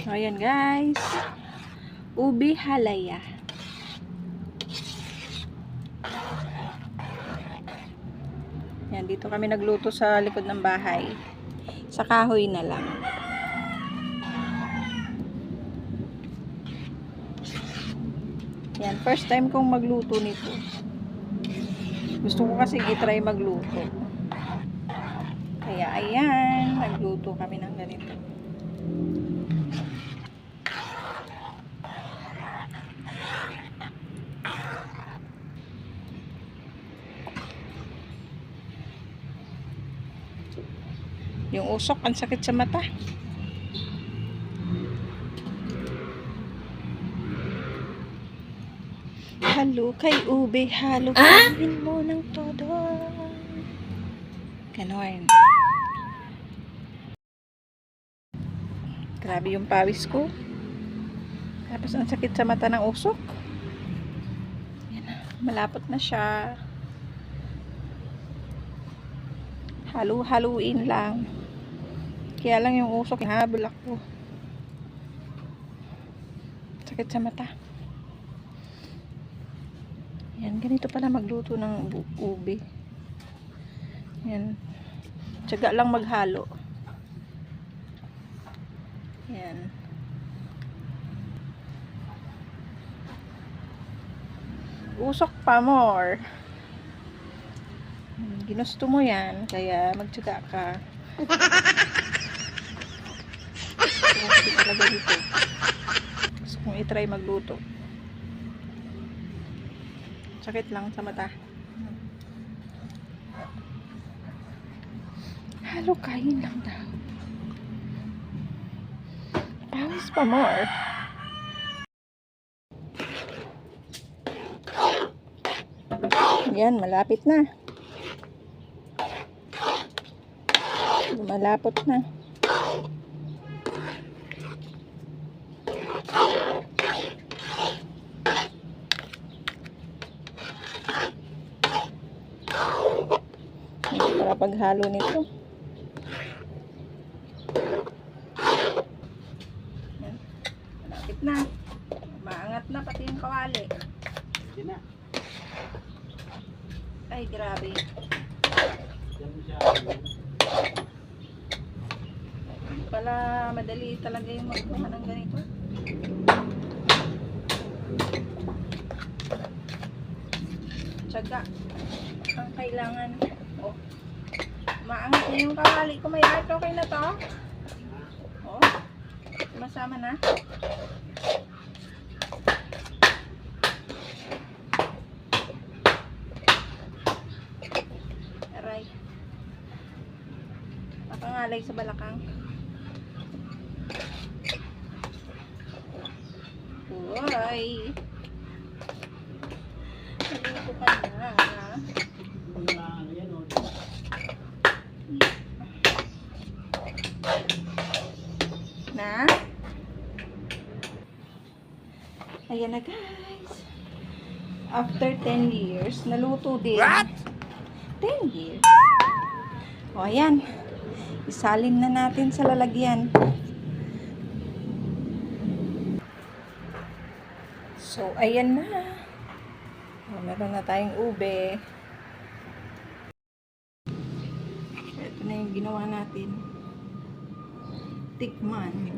So, ayan guys. Ubi halaya. Yan, dito kami nagluto sa likod ng bahay. Sa kahoy na lang. Yan, first time kong magluto nito. Gusto ko kasi i-try magluto. Kaya ayan, nagluto kami ng ganito. Yung usok, ang sakit sa mata. Halo kay ube, halo kain mo ng todo. Ganon. Grabe yung pawis ko. Tapos ang sakit sa mata ng usok. Yan na, malapot na siya. Halu-haluin lang. Kaya lang yung usok, habol ako. Sakit sa mata. Yan, ganito pala magluto ng ube. Yan. Tiyaga lang maghalo. Yan. Usok pa more. Ginusto mo yan, kaya magtiyaga ka. Hindi talaga dito. Gusto kong i-try magluto. Sakit lang sa mata. Halo kain lang daw. Pawis pa more. Yan, malapit na. Malapot na. Para paghalo nito. Yan. Malapit na. Maangat na pati yung kawali. Ay, grabe. Pala madali talaga yung magkuha ng ganito. Tiyaga ang kailangan. Oh, maangat na yung kawali ko. May art, okay na to. Oh, masama na. Aray, makangalay sa balakang. Uy, nalito ka na. Na? Ayan na guys. After 10 years, naluto din. What? 10 years. O ayan. Isalin na natin sa lalagyan. So, ayan na. O, meron na tayong ube. Ito na yung ginawa natin. Tikman.